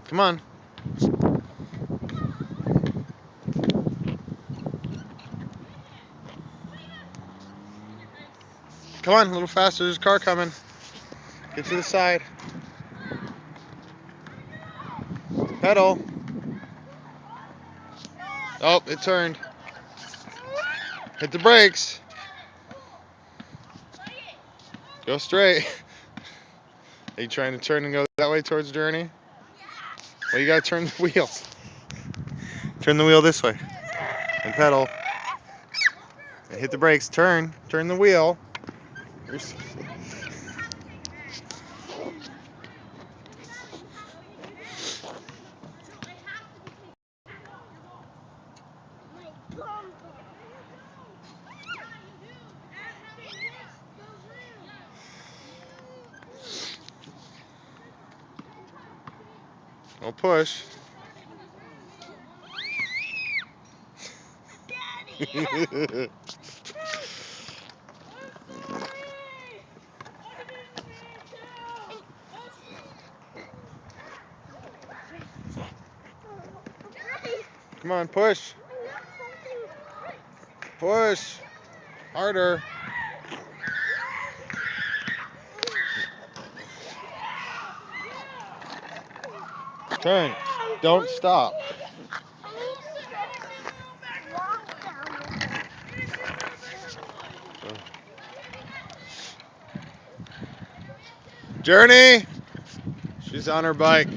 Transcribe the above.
Come on. Come on, a little faster. There's a car coming. Get to the side. Pedal. Oh, it turned. Hit the brakes. Go straight. Are you trying to turn and go that way towards Journey? Well, you gotta turn the wheel. Turn the wheel this way. And pedal. And hit the brakes. Turn. Turn the wheel. Don't push. Come on, push. Push. Harder. Turn. Don't stop. Journey. She's on her bike.